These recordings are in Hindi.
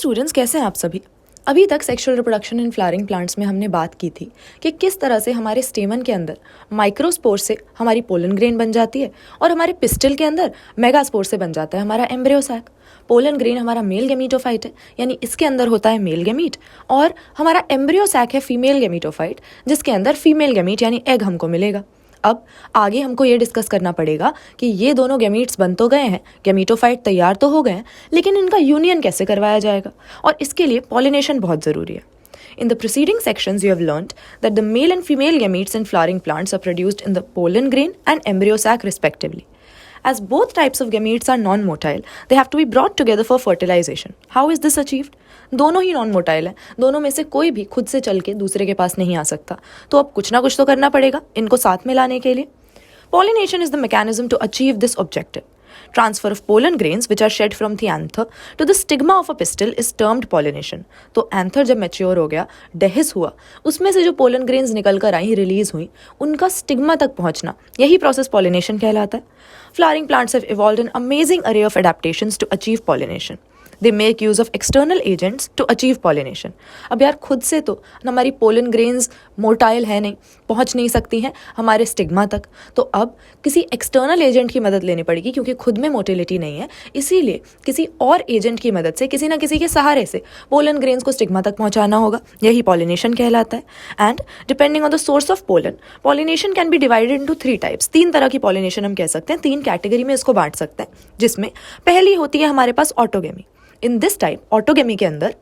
स्टूडेंट्स, कैसे हैं आप सभी। अभी तक sexual reproduction in flowering plants में हमने बात की थी कि किस तरह से हमारे स्टेमन के अंदर माइक्रोस्पोर से हमारी पोलन ग्रेन बन जाती है और हमारे पिस्टल के अंदर मेगास्पोर से बन जाता है हमारा एम्ब्रियो सैक। पोलन ग्रेन हमारा मेल गेमीटोफाइट है, यानी इसके अंदर होता है मेल गेमीट, और हमारा एम्ब्रियो सैक है फीमेल गेमीटोफाइट, जिसके अंदर फीमेल गेमीट यानी एग हमको मिलेगा। अब आगे हमको ये डिस्कस करना पड़ेगा कि ये दोनों गैमीट्स बन तो गए हैं, गैमीटोफाइट तैयार तो हो गए हैं, लेकिन इनका यूनियन कैसे करवाया जाएगा, और इसके लिए पॉलिनेशन बहुत ज़रूरी है। In the preceding sections, you have learnt that the male and female gametes in flowering plants are produced in the pollen grain and embryo sac respectively. As both types of gametes are non-motile, they have to be brought together for fertilization. How is this achieved? दोनों ही नॉन मोटाइल हैं, दोनों में से कोई भी खुद से चल के दूसरे के पास नहीं आ सकता, तो अब कुछ ना कुछ तो करना पड़ेगा इनको साथ में लाने के लिए। Pollination is the mechanism to achieve this objective. Transfer of pollen grains which are shed from the anther to the stigma of a pistil is termed pollination. तो anther जब मैच्योर हो गया, डेहिस हुआ, उसमें से जो पोलन ग्रेन्स निकल कर आई, रिलीज हुई, उनका स्टिग्मा तक पहुंचना, यही प्रोसेस पॉलिनेशन कहलाता है। Flowering plants have evolved an amazing array of adaptations to achieve pollination. They make use of external agents to achieve pollination. अब यार खुद से तो हमारी पोलन ग्रेन्स मोटाइल है नहीं, पहुंच नहीं सकती हैं हमारे स्टिग्मा तक, तो अब किसी एक्सटर्नल एजेंट की मदद लेनी पड़ेगी, क्योंकि खुद में मोटिलिटी नहीं है, इसीलिए किसी और एजेंट की मदद से, किसी ना किसी के सहारे से पोलन ग्रेन्स को स्टिग्मा तक पहुंचाना होगा, यही पॉलिनेशन कहलाता है। And depending on the source of pollen, pollination can be divided into 3 types. 3 तरह की पॉलिनेशन हम कह सकते हैं, 3 कैटेगरी में इसको बांट सकते हैं, जिसमें पहली होती है हमारे पास autogamy. In this type autogamy के अंदर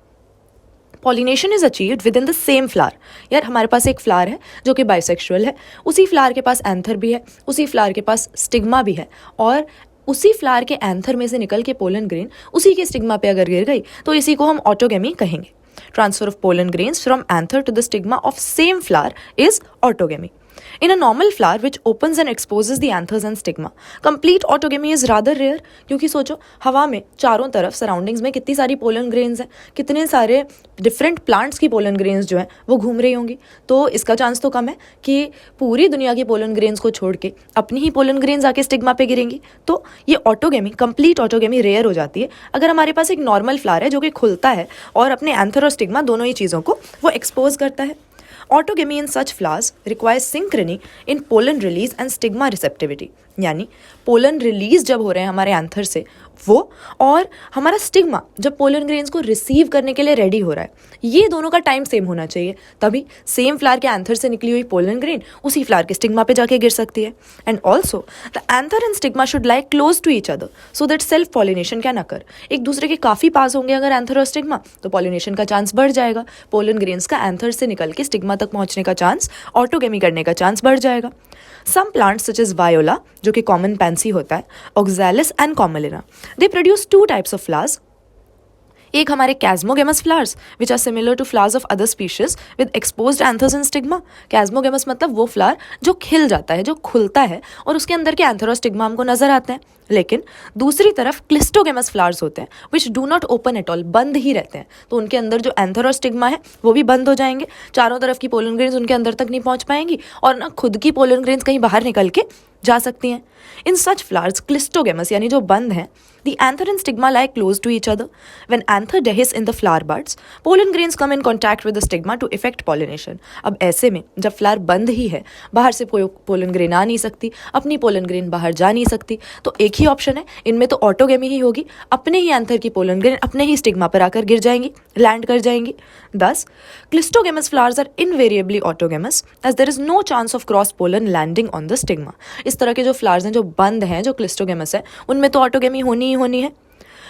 pollination is achieved within the same flower. यार हमारे पास एक फ्लावर है जो कि बाइसेक्सुअल है, उसी फ्लावर के पास एंथर भी है, उसी फ्लावर के पास स्टिग्मा भी है, और उसी फ्लावर के एंथर में से निकल के पोलन ग्रेन उसी के स्टिग्मा पे अगर गिर गई तो इसी को हम ऑटोगेमी कहेंगे। Transfer of pollen grains from anther to the stigma of same flower is autogamy. In a normal flower which opens and exposes the anthers and stigma, complete autogamy is rather rare. क्योंकि सोचो हवा में चारों तरफ सराउंडिंग्स में कितनी सारी पोलन ग्रेन्स हैं, कितने सारे डिफरेंट प्लांट्स की पोलन ग्रेन्स जो हैं वो घूम रही होंगी, तो इसका चांस तो कम है कि पूरी दुनिया की पोलन ग्रेन्स को छोड़ के अपनी ही पोलन ग्रेन्स आके स्टिग्मा पे गिरेंगी। तो ये ऑटोगेमी, कंप्लीट ऑटोगेमी रेयर हो जाती है अगर हमारे पास एक नॉर्मल फ्लावर है जो कि खुलता है और अपने एंथर और स्टिग्मा दोनों ही चीज़ों को वो एक्सपोज करता है। Autogamy in such flowers requires synchrony in pollen release and stigma receptivity. यानी पोलन रिलीज जब हो रहे हैं हमारे एंथर से वो, और हमारा स्टिग्मा जब पोलन ग्रेन्स को रिसीव करने के लिए रेडी हो रहा है, ये दोनों का टाइम सेम होना चाहिए, तभी सेम फ्लावर के एंथर से निकली हुई पोलन ग्रेन उसी फ्लावर के स्टिग्मा पे जाके गिर सकती है। And also the anther and stigma should lie close to each other so that self pollination can occur. एक दूसरे के काफ़ी पास होंगे अगर एंथर और स्टिग्मा, तो पॉलिनेशन का चांस बढ़ जाएगा, पोलन ग्रेन्स का एंथर से निकल के स्टिग्मा तक पहुंचने का चांस, ऑटोगेमी करने का चांस बढ़ जाएगा. Some plants such as viola, जो कि कॉमन पैंसी होता है, oxalis and commelina, they produce 2 types of flowers. एक हमारे chasmogamous flowers which are similar to flowers of other species with exposed anthers and stigma. Chasmogamous मतलब वो फ्लावर जो खिल जाता है, जो खुलता है और उसके अंदर के एंथर और स्टिग्मा हमको नजर आते हैं. लेकिन दूसरी तरफ क्लिस्टोगेमस फ्लावर्स होते हैं which do not open at all, बंद ही रहते हैं, तो उनके अंदर जो एंथर और स्टिग्मा है वो भी बंद हो जाएंगे, चारों तरफ की पोलन ग्रेन्स उनके अंदर तक नहीं पहुंच पाएंगी, और ना खुद की पोलन ग्रेन्स कहीं बाहर निकल के जा सकती हैं. इन सच फ्लावर्स क्लिस्टोगेमस यानी जो बंद हैं, the anther and stigma lie close to each other. When anther dehisce in the flower buds, pollen grains come in contact with the stigma to effect pollination. अब ऐसे में जब फ्लावर बंद ही है, बाहर से पोलन ग्रेन आ नहीं सकती, अपनी पोलन ग्रेन बाहर जा नहीं सकती, तो एक ही ऑप्शन है, इनमें तो ऑटोगेमी ही होगी, अपने ही एंथर की पोलन ग्रेन अपने ही स्टिग्मा पर आकर गिर जाएंगी, लैंड कर जाएंगी. Thus, cleistogamous flowers are invariably autogamous as there is no chance of cross pollen landing on the stigma. इस तरह के जो फ्लावर्स हैं जो बंद हैं, जो क्लिस्टोगेमस है, उनमें तो ऑटोगेमी होनी है.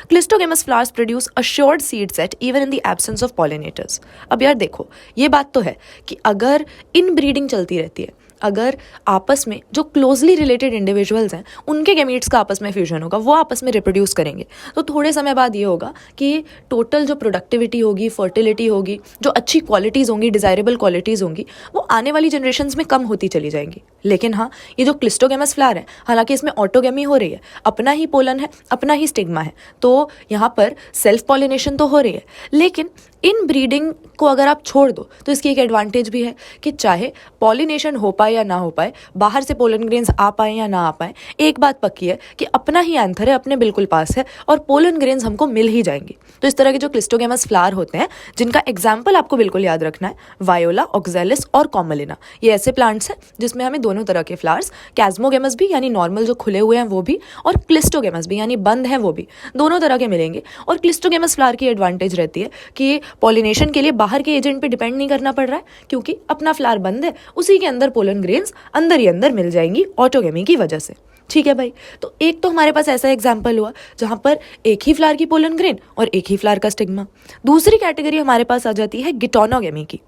Cleistogamous flowers produce assured seed set even in the absence of pollinators. अब यार देखो, ये बात तो है कि अगर इनब्रीडिंग चलती रहती है, अगर आपस में जो क्लोजली रिलेटेड इंडिविजुअल्स हैं उनके गैमीट्स का आपस में फ्यूजन होगा, वो आपस में रिप्रोड्यूस करेंगे, तो थोड़े समय बाद ये होगा कि टोटल जो प्रोडक्टिविटी होगी, फर्टिलिटी होगी, जो अच्छी क्वालिटीज़ होंगी, डिज़ायरेबल क्वालिटीज़ होंगी, वो आने वाली जनरेशन्स में कम होती चली जाएंगी. लेकिन हाँ, ये जो क्लिस्टोगेमस फ्लावर है, हालांकि इसमें ऑटोगेमी हो रही है, अपना ही पोलन है, अपना ही स्टिग्मा है, तो यहाँ पर सेल्फ पॉलिनेशन तो हो रही है, लेकिन इन ब्रीडिंग को अगर आप छोड़ दो तो इसकी एक एडवांटेज भी है कि चाहे पॉलिनेशन हो पाए या ना हो पाए, बाहर से पोलन ग्रेन्स आ पाए या ना आ पाए, एक बात पक्की है कि अपना ही एंथर है, अपने बिल्कुल पास है और पोलन ग्रेन्स हमको मिल ही जाएंगी। तो इस तरह के जो क्लिस्टोगेमस फ्लावर होते हैं, जिनका एग्जाम्पल आपको बिल्कुल याद रखना है, वायोला, ऑक्जेलिस और कॉमलिना, ये ऐसे प्लांट्स हैं जिसमें हमें दोनों तरह के फ्लावर्स, कैस्मोगेमस भी यानी नॉर्मल जो खुले हुए हैं वो भी, और क्लिस्टोगेमस भी यानी बंद हैं वो भी, दोनों तरह के मिलेंगे। और क्लिस्टोगेमस फ्लावर की एडवांटेज रहती है कि पॉलिनेशन के लिए बाहर के एजेंट पे डिपेंड नहीं करना पड़ रहा है, क्योंकि अपना फ्लावर बंद है, उसी के अंदर पोलन ग्रेन्स अंदर ही अंदर मिल जाएंगी ऑटोगेमी की वजह से। ठीक है भाई, तो एक तो हमारे पास ऐसा एग्जाम्पल हुआ जहां पर एक ही फ्लावर की पोलन ग्रेन और एक ही फ्लावर का स्टिग्मा। दूसरी कैटेगरी हमारे पास आ जाती है गिटोनोगेमी की।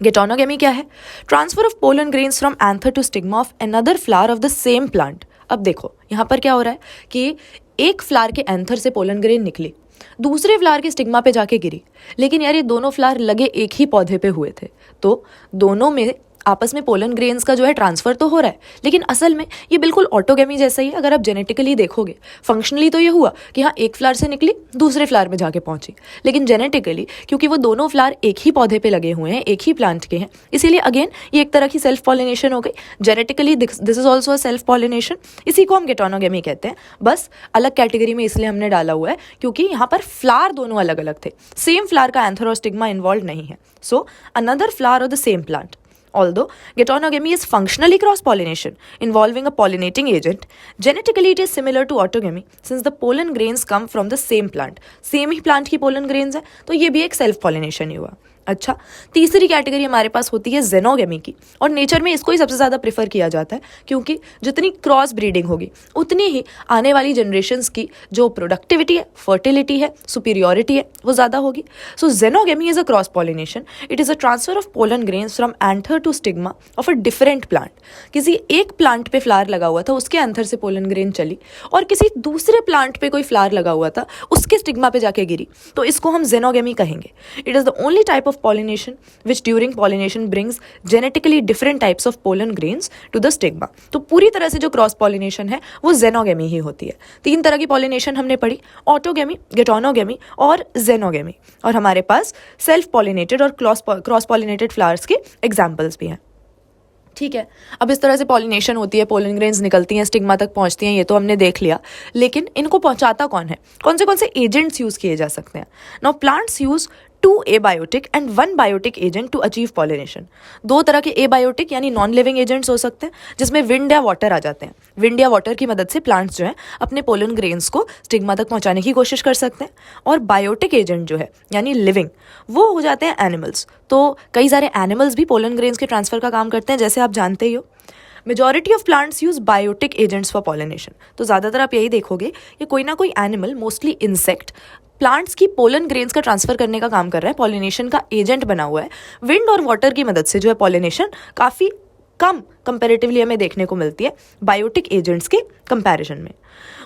गिटोनोगेमी क्या है? Transfer of pollen grains from anther to stigma of another flower of the same plant. अब देखो यहाँ पर क्या हो रहा है कि एक फ्लावर के एंथर से पोलन ग्रेन निकली, दूसरे फ्लावर के स्टिग्मा पे जाके गिरी, लेकिन यार ये दोनों फ्लावर लगे एक ही पौधे पे हुए थे, तो दोनों में आपस में पोलन ग्रेन्स का जो है ट्रांसफर तो हो रहा है, लेकिन असल में ये बिल्कुल ऑटोगेमी जैसा ही है। अगर आप जेनेटिकली देखोगे, फंक्शनली तो ये हुआ कि हाँ एक फ्लावर से निकली दूसरे फ्लावर में जाके पहुंची, लेकिन जेनेटिकली क्योंकि वो दोनों फ्लावर एक ही पौधे पे लगे हुए हैं, एक ही प्लांट के हैं, इसीलिए अगेन ये एक तरह की सेल्फ पॉलिनेशन हो गई। Genetically this is also a self pollination, इसी को हम गिटोनोगेमी कहते हैं। बस अलग कैटेगरी में इसलिए हमने डाला हुआ है क्योंकि यहाँ पर फ्लावर दोनों अलग अलग थे, सेम फ्लावर का एंथर और स्टिग्मा इन्वॉल्व नहीं है। So another flower of the same plant. Although geitonogamy is functionally cross-pollination involving a pollinating agent, genetically it is similar to autogamy since the pollen grains come from the same plant. Same he plant की pollen grains है, तो ये भी एक self pollination ही हुआ। अच्छा, तीसरी कैटेगरी हमारे पास होती है जेनोगेमी की, और नेचर में इसको ही सबसे ज़्यादा प्रेफर किया जाता है क्योंकि जितनी क्रॉस ब्रीडिंग होगी उतनी ही आने वाली जनरेशन्स की जो प्रोडक्टिविटी है, फर्टिलिटी है, सुपीरियोरिटी है, वो ज़्यादा होगी। So xenogamy is a cross pollination. It is a transfer of pollen grains from anther to stigma of a different plant. किसी एक प्लांट पे फ्लावर लगा हुआ था, उसके एंथर से पोलन ग्रेन चली, और किसी दूसरे प्लांट पे कोई फ्लावर लगा हुआ था, उसके स्टिग्मा पे जाके गिरी, तो इसको हम जेनोगेमी कहेंगे। It is the only type of pollination which during pollination brings genetically different types of pollen grains to the stigma। तो पूरी तरह से जो क्रॉस पॉलिनेशन है वो जेनोगेमी ही होती है। तीन तरह की पॉलिनेशन हमने पढ़ी, ऑटोगेमी, गिटोनोगेमी और जेनोगेमी, और हमारे पास सेल्फ पॉलिनेटेड और क्रॉस पॉलिनेटेड फ्लावर्स के एग्जाम्पल्स भी हैं। ठीक है, अब इस तरह से पॉलिनेशन होती है, पोलन ग्रेन्स निकलती हैं, स्टिग्मा तक पहुंचती हैं, ये तो हमने देख लिया, लेकिन इनको पहुंचाता कौन है? कौन से एजेंट्स यूज किए जा सकते हैं? Now plants use 2 abiotic and 1 biotic agent to achieve pollination. दो तरह के एबायोटिक यानी नॉन लिविंग एजेंट्स हो सकते हैं जिसमें विंड या वाटर आ जाते हैं। विंड या वाटर की मदद से प्लांट्स जो है अपने पोलन ग्रेन्स को स्टिग्मा तक पहुंचाने की कोशिश कर सकते हैं। और बायोटिक एजेंट जो है यानी लिविंग, वो हो जाते हैं एनिमल्स। तो कई सारे एनिमल्स भी पोलन ग्रेन्स के ट्रांसफर का काम करते हैं, जैसे आप जानते ही हो। Majority of plants use biotic agents for pollination. तो ज़्यादातर आप यही देखोगे कि कोई ना कोई एनिमल, मोस्टली इंसेक्ट, प्लांट्स की पोलन ग्रेन्स का ट्रांसफर करने का काम कर रहा है, पॉलिनेशन का एजेंट बना हुआ है। विंड और वाटर की मदद से जो है पॉलिनेशन काफ़ी कम कंपैरेटिवली हमें देखने को मिलती है बायोटिक एजेंट्स के कंपैरिजन में।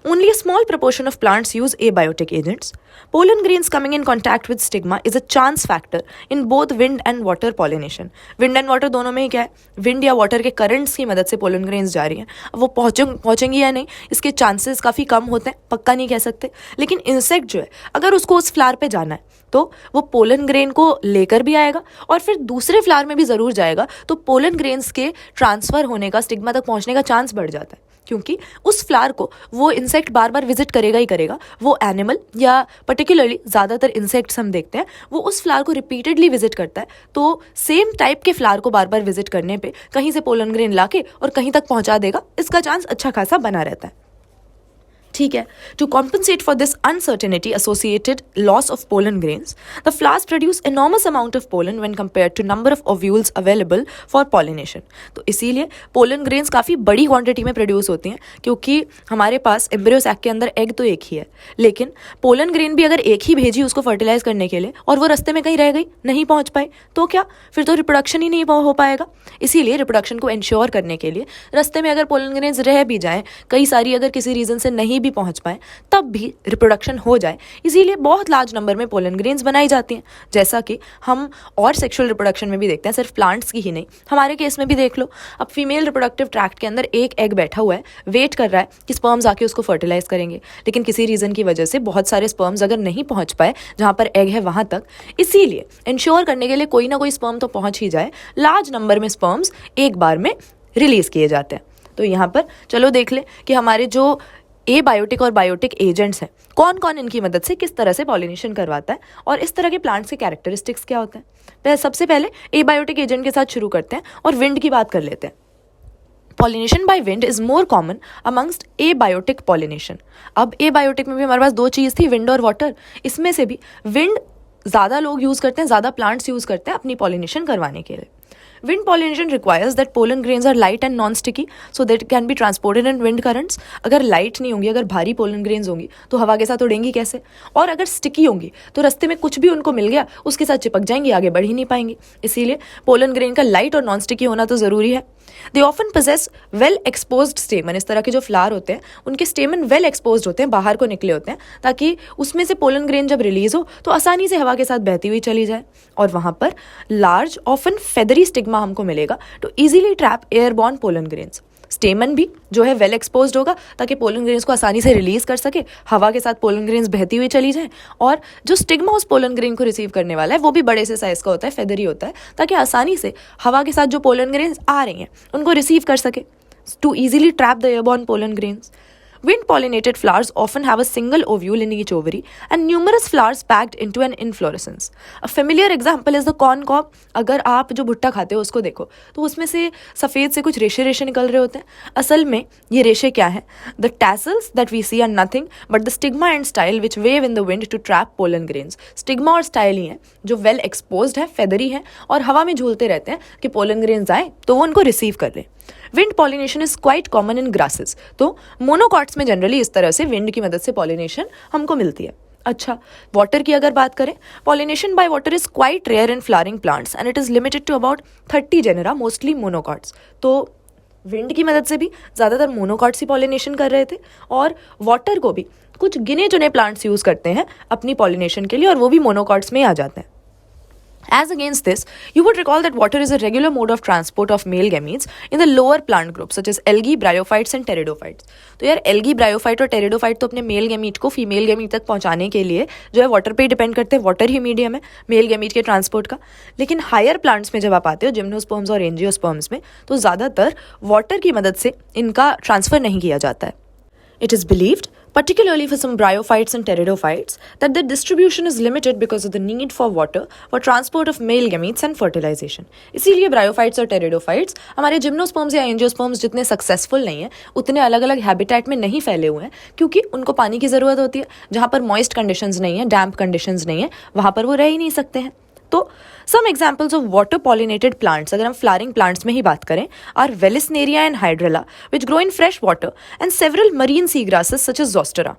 Only a small proportion of plants use abiotic agents. Pollen grains coming in contact with stigma is a chance factor in both wind and water pollination. Wind and water दोनों में ही क्या है? विंड या वाटर के करंट्स की मदद से पोलन ग्रेन्स जा रही हैं। अब वो पहुंचेंगी या नहीं, इसके चांसेस काफ़ी कम होते हैं, पक्का नहीं कह सकते। लेकिन इंसेक्ट जो है, अगर उसको उस फ्लावर पे जाना है तो वो पोलन ग्रेन को लेकर भी आएगा और फिर दूसरे फ्लावर में भी ज़रूर जाएगा, तो पोलन ग्रेन्स के ट्रांसफ़र होने का, स्टिग्मा तक पहुंचने का चांस बढ़ जाता है, क्योंकि उस फ्लावर को वो इंसेक्ट बार बार विजिट करेगा ही करेगा। वो एनिमल या पर्टिकुलरली ज़्यादातर इंसेक्ट्स हम देखते हैं, वो उस फ्लावर को रिपीटेडली विजिट करता है, तो सेम टाइप के फ्लावर को बार बार विजिट करने पे कहीं से पोलन ग्रेन लाके और कहीं तक पहुंचा देगा, इसका चांस अच्छा खासा बना रहता है। ठीक है, to compensate for this uncertainty associated loss of pollen grains, the flowers produce enormous amount of pollen when compared to number of ovules available for pollination. तो इसीलिए पोलन ग्रेन्स काफ़ी बड़ी क्वांटिटी में प्रोड्यूस होती हैं, क्योंकि हमारे पास एम्ब्रियो सैक के अंदर एग तो एक ही है, लेकिन पोलन ग्रेन भी अगर एक ही भेजी उसको फर्टिलाइज करने के लिए और वो रास्ते में कहीं रह गई, नहीं पहुँच पाई, तो क्या फिर तो रिप्रोडक्शन ही नहीं हो पाएगा। इसीलिए रिप्रोडक्शन को इंश्योर करने के लिए रास्ते में अगर पोलन ग्रेन्स रह भी जाएँ, कई सारी अगर किसी रीज़न से नहीं भी भी पहुंच पाए तब भी रिप्रोडक्शन हो जाए, इसीलिए बहुत लार्ज नंबर में पोलन ग्रेन्स बनाई जाती हैं, जैसा कि हम और सेक्सुअल रिप्रोडक्शन में भी देखते हैं, सिर्फ प्लांट्स की ही नहीं, हमारे केस में भी देख लो। अब फीमेल रिप्रोडक्टिव ट्रैक्ट के अंदर एक एग बैठा हुआ है, वेट कर रहा है कि स्पर्म्स आके उसको फर्टिलाइज करेंगे, लेकिन किसी रीज़न की वजह से बहुत सारे स्पर्म्स अगर नहीं पहुंच पाए जहां पर एग है वहां तक, इसीलिए इंश्योर करने के लिए कोई ना कोई स्पर्म तो पहुंच ही जाए, लार्ज नंबर में स्पर्म्स एक बार में रिलीज किए जाते हैं। तो यहाँ पर चलो देख ले कि हमारे जो एबायोटिक और बायोटिक एजेंट्स हैं, कौन कौन इनकी मदद से किस तरह से पॉलिनेशन करवाता है और इस तरह के प्लांट्स के कैरेक्टरिस्टिक्स क्या होते हैं। सबसे पहले एबायोटिक एजेंट के साथ शुरू करते हैं और विंड की बात कर लेते हैं। Pollination by wind is more common amongst abiotic pollination. अब एबायोटिक में भी हमारे पास दो चीज़ थी, विंड और वाटर। इसमें से भी विंड ज़्यादा लोग यूज़ करते हैं, ज़्यादा प्लांट्स यूज़ करते हैं अपनी पॉलिनेशन करवाने के लिए। Wind pollination requires that pollen grains are light and non-sticky so that it can be transported in wind currents. अगर light नहीं होंगी, अगर भारी pollen grains होंगी तो हवा के साथ उड़ेंगी कैसे, और अगर sticky होंगी तो रास्ते में कुछ भी उनको मिल गया उसके साथ चिपक जाएंगी, आगे बढ़ ही नहीं पाएंगी। इसीलिए pollen grain का light और non-sticky होना तो ज़रूरी है। They often possess well exposed stamen। इस तरह के जो फ्लावर होते हैं उनके स्टेमन वेल एक्सपोज्ड होते हैं, बाहर को निकले होते हैं, ताकि उसमें से पोलन ग्रेन जब रिलीज हो तो आसानी से हवा के साथ बहती हुई चली जाए। और वहाँ पर लार्ज ऑफन फेदरी स्टिग्मा हमको मिलेगा to easily trap airborne pollen grains. Stamen भी जो है वेल एक्सपोज्ड होगा ताकि पोलन ग्रेन्स को आसानी से रिलीज कर सके, हवा के साथ पोलन ग्रेन्स बहती हुई चली जाए, और जो स्टिग्मा उस पोलन ग्रेन को रिसीव करने वाला है वो भी बड़े से साइज का होता है, फेदरी होता है, ताकि आसानी से हवा के साथ जो पोलन ग्रेन्स आ रही हैं उनको रिसीव कर सके, to easily trap the airborne pollen grains. Wind pollinated flowers often have a single ovule in each ovary and numerous flowers packed into an inflorescence. A familiar example is the corn cob. अगर आप जो भुट्टा खाते हो उसको देखो तो उसमें से सफ़ेद से कुछ रेशे रेशे निकल रहे होते हैं। असल में ये रेशे क्या है? The tassels that we see are nothing but the stigma and style which wave in the wind to trap pollen grains. Stigma और style ही हैं जो well exposed है, feathery है और हवा में झूलते रहते हैं कि pollen grains आए तो वो उनको रिसीव कर लें। Wind pollination is quite common in grasses. तो मोनोकॉट्स में जनरली इस तरह से विंड की मदद से पॉलिनेशन हमको मिलती है। अच्छा, वाटर की अगर बात करें, pollination by water is quite rare in flowering plants and it is limited to about 30 genera, mostly monocots. तो विंड की मदद से भी ज़्यादातर मोनोकॉट्स ही पॉलिनेशन कर रहे थे, और वाटर को भी कुछ गिने चुने प्लांट्स यूज़ करते हैं अपनी पॉलिनेशन के लिए, और वो भी मोनोकॉट्स में ही आ जाते हैं। As against this, you would recall that water is a regular mode of transport of male gametes in the lower plant groups such as algae, bryophytes and pteridophytes. तो यार algae, bryophyte और pteridophyte तो अपने मेल गैमीट को फीमेल गैमीट तक पहुंचाने के लिए जो है वाटर पे डिपेंड करते हैं, वाटर ही मीडियम है मेल गैमीट के ट्रांसपोर्ट का। लेकिन हायर प्लांट्स में जब आप आते हो, जिम्नोस्पर्म्स और एंजियोस्पर्म्स में, तो ज़्यादातर वाटर की मदद से इनका ट्रांसफ़र नहीं किया जाता है। It is believed, particularly for some bryophytes and pteridophytes, that their distribution is limited because of the need for water for transport of male gametes and fertilization. इसीलिए bryophytes और pteridophytes हमारे जिम्नोस्पर्म्स या एंजियोस्पर्म्स जितने सक्सेसफुल नहीं हैं, उतने अलग अलग हैबिटेट में नहीं फैले हुए हैं, क्योंकि उनको पानी की ज़रूरत होती है। जहाँ पर मॉइस्ट कंडीशंस नहीं है, डैम्प कंडीशंस नहीं है, वहाँ पर वो रह ही नहीं सकते हैं। तो some examples of water pollinated plants, अगर हम फ्लावरिंग प्लांट्स में ही बात करें, are Vallisneria and Hydrilla which grow in fresh water and several marine sea grasses such as Zostera.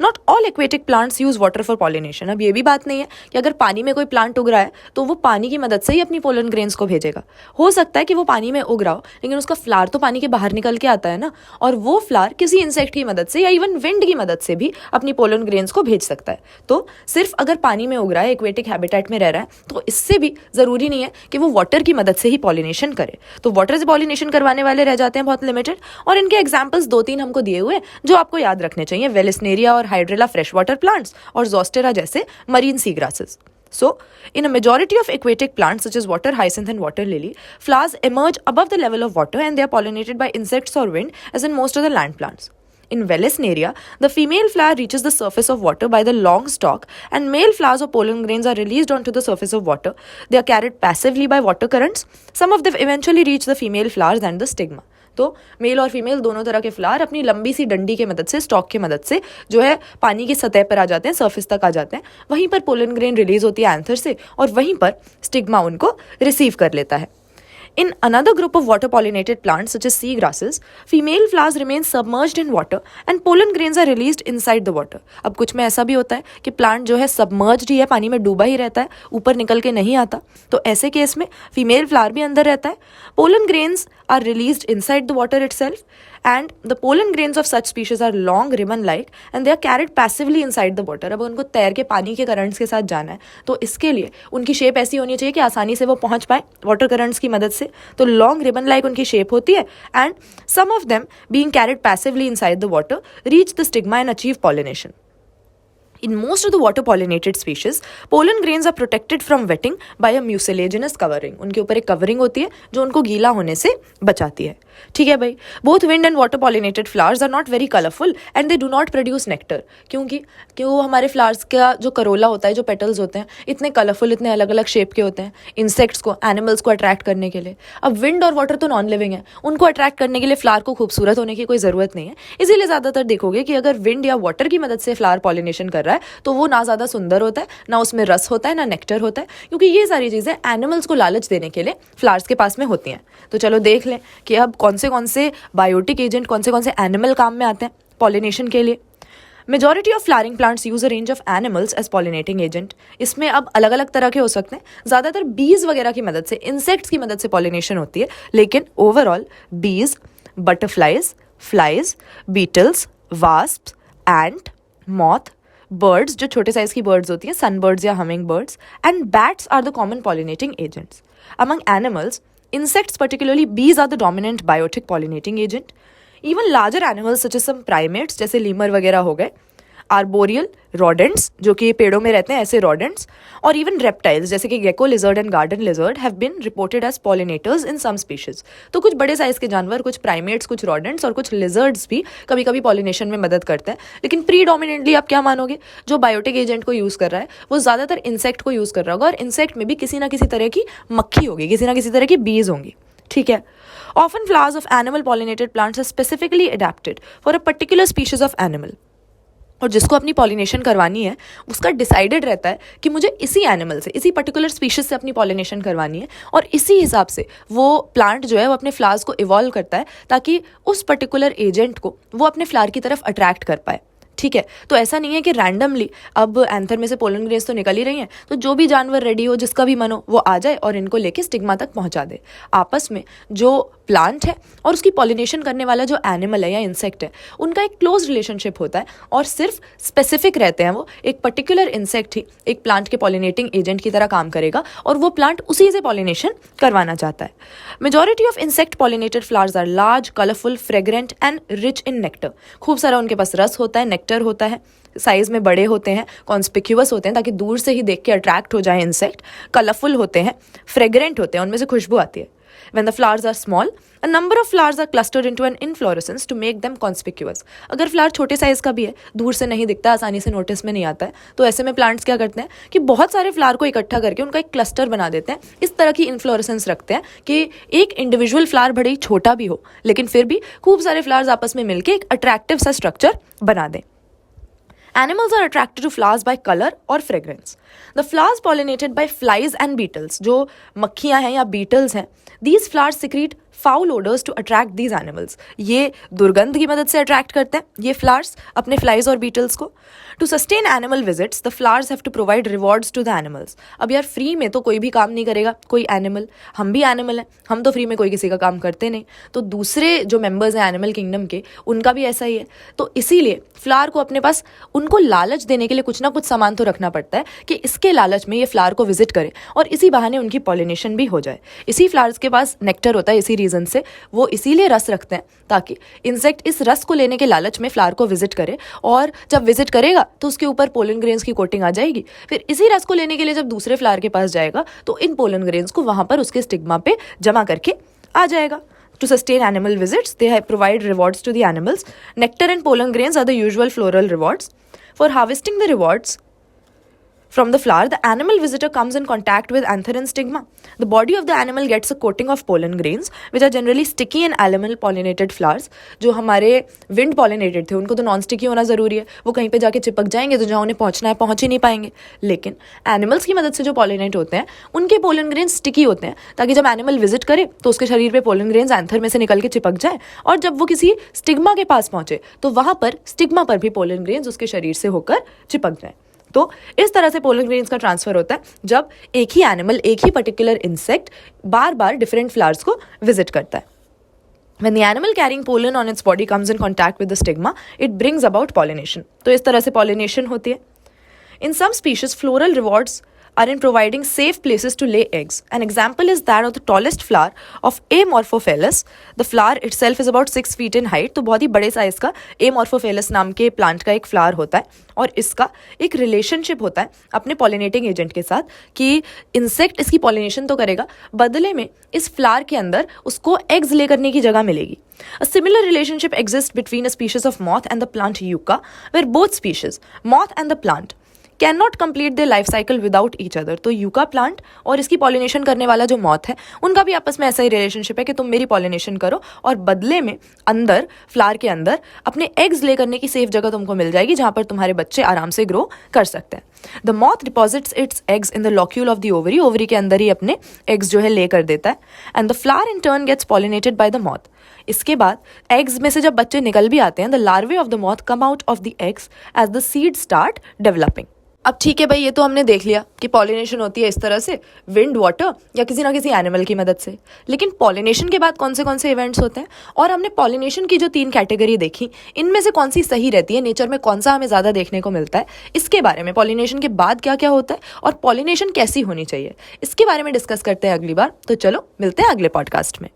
Not all aquatic plants use water for pollination. अब ये भी बात नहीं है कि अगर पानी में कोई प्लांट उग रहा है तो वो पानी की मदद से ही अपनी पोलन ग्रेन्स को भेजेगा। हो सकता है कि वो पानी में उग रहा हो, लेकिन उसका फ्लावर तो पानी के बाहर निकल के आता है ना, और वो फ्लावर किसी इंसेक्ट की मदद से या इवन विंड की मदद से भी अपनी पोलन ग्रेन्स को भेज सकता है। तो सिर्फ अगर पानी में उग रहा है, एक्वेटिक हैबिटेट में रह रहा है, तो इससे भी ज़रूरी नहीं है कि वो वाटर की मदद से ही पॉलिनेशन करे। तो वाटर से पॉलिनेशन करवाने वाले रह जाते हैं बहुत लिमिटेड, और इनके एग्जाम्पल्स 2-3 हमको दिए हुए जो आपको याद रखने चाहिए, वेलिसनेरिया और हाइड्रेला फ्रेश वाटर प्लांट्स और जोस्टेरा जैसे marine sea grasses. So, in a majority of aquatic plants such as water hyacinth and water lily, flowers emerge above the level of water and they are pollinated by insects or wind as in most of the land plants. In Velisneria, the female flower reaches the surface of water by the long stalk and male flowers or pollen grains are released onto the surface of water. They are carried passively by water currents. Some of them eventually reach the female flowers and the stigma. तो मेल और फीमेल दोनों तरह के फ्लावर अपनी लंबी सी डंडी के मदद से, स्टॉक की मदद से जो है पानी की सतह पर आ जाते हैं, सरफेस तक आ जाते हैं। वहीं पर पोलन ग्रेन रिलीज होती है एंथर से, और वहीं पर स्टिग्मा उनको रिसीव कर लेता है। In another group of water-pollinated plants such as sea grasses, female flowers remain submerged in water and pollen grains are released inside the water. अब कुछ में ऐसा भी होता है कि प्लांट जो है सबमर्ज्ड ही है, पानी में डूबा ही रहता है, ऊपर निकल के नहीं आता। तो ऐसे केस में फीमेल फ्लावर भी अंदर रहता है, pollen grains are released inside the water itself and the pollen grains of such species are long ribbon like and they are carried passively inside the water. अब उनको तैर के पानी के करंट्स के साथ जाना है तो इसके लिए उनकी शेप ऐसी होनी चाहिए कि आसानी से वो पहुंच पाए वाटर करंट्स की मदद से. तो लॉन्ग रिबन लाइक उनकी शेप होती है and some of them being carried passively inside the water reach the stigma and achieve pollination. In most of the water pollinated species, pollen grains are protected from wetting by a mucilaginous covering. उनके ऊपर एक कवरिंग होती है जो उनको गीला होने से बचाती है. ठीक है भाई. Both wind and water pollinated flowers are not very colourful and they do not produce nectar. क्योंकि वो हमारे फ्लावर्स का जो करोला होता है, जो पेटल्स होते हैं, इतने कलरफुल, इतने अलग अलग शेप के होते हैं इंसेक्ट्स को, एनिमल्स को अट्रैक्ट करने के लिए. अब विंड और वाटर तो नॉन लिविंग है, उनको अट्रैक्ट करने के लिए फ्लावर को खूबसूरत होने की कोई ज़रूरत नहीं है. इसीलिए ज़्यादातर देखोगे कि अगर विंड या वाटर की मदद से फ्लावर पॉलिनेशन कर रहा है तो वो ना ज़्यादा सुंदर होता है, ना उसमें रस होता है, ना नेक्टर होता है, क्योंकि ये सारी चीज़ें एनिमल्स को लालच देने के लिए फ्लावर्स के पास में होती हैं. तो चलो देख लें कि अब कौन से बायोटिक एजेंट, कौन से एनिमल काम में आते हैं पॉलिनेशन के लिए. Majority of flowering plants use a range of animals as pollinating agent. इसमें अब अलग अलग तरह के हो सकते हैं. ज़्यादातर बीज वगैरह की मदद से, इंसेक्ट्स की मदद से पॉलिनेशन होती है, लेकिन overall bees, butterflies, flies, beetles, wasps, ant, moth, birds जो छोटे साइज की बर्ड्स होती हैं, सनबर्ड्स या hummingbirds, and bats are the common pollinating agents. Among animals, insects, particularly bees, are the dominant biotic pollinating agent. Even larger animals such as some primates जैसे लीमर वगैरह हो गए, आर्बोरियल rodents जो कि पेड़ों में रहते हैं, ऐसे rodents, और even reptiles जैसे कि gecko lizard and garden lizard have been reported as pollinators in some species. तो कुछ बड़े साइज के जानवर, कुछ primates, कुछ rodents और कुछ lizards भी कभी कभी पॉलिनेशन में मदद करते हैं. लेकिन प्रीडोमिनेंटली आप क्या मानोगे, जो बायोटिक एजेंट को यूज़ कर रहा है वो ज़्यादातर इंसेक्ट को यूज़ कर रहा होगा, और इंसेक्ट में भी किसी ना किसी तरह की मक्खी होगी, किसी ना किसी तरह की बीज होंगी. ठीक है. Often flowers of animal pollinated plants are specifically adapted for a particular species of animal. और जिसको अपनी पॉलिनेशन करवानी है उसका डिसाइडेड रहता है कि मुझे इसी एनिमल से, इसी पर्टिकुलर स्पीशीज से अपनी पॉलिनेशन करवानी है, और इसी हिसाब से वो प्लांट जो है वो अपने फ्लावर्स को इवॉल्व करता है ताकि उस पर्टिकुलर एजेंट को वो अपने फ्लावर की तरफ अट्रैक्ट कर पाए. ठीक है. तो ऐसा नहीं है कि रैंडमली अब एंथर में से पोलन ग्रेन्स तो निकल ही रही हैं, तो जो भी जानवर रेडी हो, जिसका भी मन हो, वो आ जाए और इनको लेके स्टिग्मा तक पहुंचा दे. आपस में जो प्लांट है और उसकी पॉलिनेशन करने वाला जो एनिमल है या इंसेक्ट है, उनका एक क्लोज रिलेशनशिप होता है और सिर्फ स्पेसिफिक रहते हैं. वो एक पर्टिकुलर इंसेक्ट ही एक प्लांट के पॉलिनेटिंग एजेंट की तरह काम करेगा और वो प्लांट उसी से पॉलिनेशन करवाना चाहता है. Majority of insect pollinated flowers are large, colourful, fragrant and rich in nectar. खूब सारा उनके पास रस होता है, नेक्टर होता है, साइज में बड़े होते हैं, कॉन्स्पिक्यूअस होते हैं ताकि दूर से ही देख के अट्रैक्ट हो जाए इंसेक्ट, कलरफुल होते हैं, फ्रेग्रेंट होते हैं, उनमें से खुशबू आती है. When the flowers are small, a number of flowers are clustered into an inflorescence to make them conspicuous. अगर फ्लावर छोटे साइज का भी है, दूर से नहीं दिखता, आसानी से नोटिस में नहीं आता है, तो ऐसे में प्लांट्स क्या करते हैं कि बहुत सारे फ्लावर को इकट्ठा करके उनका एक क्लस्टर बना देते हैं. इस तरह की इन्फ्लोरेसेंस रखते हैं कि एक इंडिविजुअल फ्लावर भले ही छोटा भी हो, लेकिन फिर भी खूब सारे फ्लावर्स आपस में मिलकर एक अट्रैक्टिव सा स्ट्रक्चर बना दें. Animals are attracted to flowers by color और fragrance. The flowers pollinated by flies and beetles, जो मक्खियाँ हैं या beetles हैं, these flowers secrete foul odors to attract these animals. ये दुर्गंध की मदद से अट्रैक्ट करते हैं ये फ्लावर्स अपने फ्लाइज और बीटल्स को. To sustain animal visits the flowers have to provide rewards to the animals. अब यार फ्री में तो कोई भी काम नहीं करेगा कोई एनिमल, हम भी एनिमल हैं, हम तो फ्री में कोई किसी का काम करते नहीं, तो दूसरे जो मेंबर्स हैं एनिमल किंगडम के, उनका भी ऐसा ही है. तो इसीलिए फ्लावर को अपने पास उनको लालच देने के लिए कुछ ना कुछ सामान तो रखना पड़ता है कि इसके लालच में ये फ्लावर को विजिट करे और इसी बहाने उनकी पॉलिनेशन भी हो जाए. इसी फ्लावर्स के पास नेक्टर होता है, इसी रीजन से वो इसीलिए रस रखते हैं ताकि इंसेक्ट इस रस को लेने के लालच में फ्लावर को विजिट करे, और जब विजिट करेगा तो उसके ऊपर पोलन ग्रेन्स की कोटिंग आ जाएगी. फिर इसी रस को लेने के लिए जब दूसरे फ्लावर के पास जाएगा तो इन पोलन ग्रेन्स को वहां पर उसके स्टिग्मा पे जमा करके आ जाएगा. To sustain animal visits, they provide rewards to the animals. Nectar and pollen grains are the usual floral rewards. For harvesting the rewards from the flower, the animal visitor comes in contact with anther and stigma. The body of the animal gets a coating of pollen grains, which are generally sticky in animal pollinated flowers. जो हमारे wind pollinated थे उनको तो नॉन स्टिकी होना ज़रूरी है, वो कहीं पे जाके चिपक जाएंगे तो जहाँ उन्हें पहुँचना है पहुँच ही नहीं पाएंगे. लेकिन एनिमल्स की मदद से जो पॉलिनेट होते हैं उनके पोलन ग्रेन्स स्टिकी होते हैं ताकि जब एनिमल विजिट करे तो उसके शरीर पे पोलन ग्रेन्स एंथर में से निकल के चिपक जाए, और जब वो किसी स्टिग्मा के पास पहुँचे तो वहाँ पर स्टिग्मा पर भी पोलन ग्रेन्स उसके शरीर से होकर चिपक जाए. तो इस तरह से पोलन ग्रेन्स का ट्रांसफर होता है जब एक ही एनिमल, एक ही पर्टिकुलर इंसेक्ट बार बार डिफरेंट फ्लावर्स को विजिट करता है. When the animal carrying pollen on its body comes in contact with the stigma, it brings about pollination. तो इस तरह से pollination होती है. In some species, floral rewards are in providing safe places to lay eggs. An example is that of the tallest flower of Amorphophallus. The flower itself is about 6 feet in height. तो बहुत ही बड़े साइज का Amorphophallus नाम के प्लांट का एक फ्लावर होता है और इसका एक रिलेशनशिप होता है अपने पॉलिनेटिंग एजेंट के साथ कि इंसेक्ट इसकी पॉलिनेशन तो करेगा, बदले में इस फ्लावर के अंदर उसको एग्स ले करने की जगह मिलेगी. A similar relationship exists between a species of moth and the plant Yucca, where both species, moth and the plant, cannot complete their life cycle without each other. तो यूका प्लांट और इसकी पॉलिनेशन करने वाला जो मॉथ है उनका भी आपस में ऐसा ही रिलेशनशिप है कि तुम मेरी पॉलिनेशन करो और बदले में अंदर फ्लावर के अंदर अपने एग्स ले करने की सेफ जगह तुमको मिल जाएगी जहां पर तुम्हारे बच्चे आराम से ग्रो कर सकते हैं. The moth deposits it's eggs in the locule of the ovary. Ovary के अंदर ही अपने एग्स जो है ले कर देता है. And the flower in turn gets pollinated by the moth. इसके बाद एग्स में से जब बच्चे निकल भी आते हैं, the larvae of the moth come out of the eggs as the seed start developing. अब ठीक है भाई, ये तो हमने देख लिया कि पॉलिनेशन होती है इस तरह से, विंड, वाटर या किसी ना किसी एनिमल की मदद से. लेकिन पॉलिनेशन के बाद कौन से इवेंट्स होते हैं, और हमने पॉलिनेशन की जो 3 कैटेगरी देखी, इनमें से कौन सी सही रहती है, नेचर में कौन सा हमें ज़्यादा देखने को मिलता है, इसके बारे में, पॉलिनेशन के बाद क्या क्या होता है और पॉलिनेशन कैसी होनी चाहिए, इसके बारे में डिस्कस करते हैं अगली बार. तो चलो मिलते हैं अगले पॉडकास्ट में.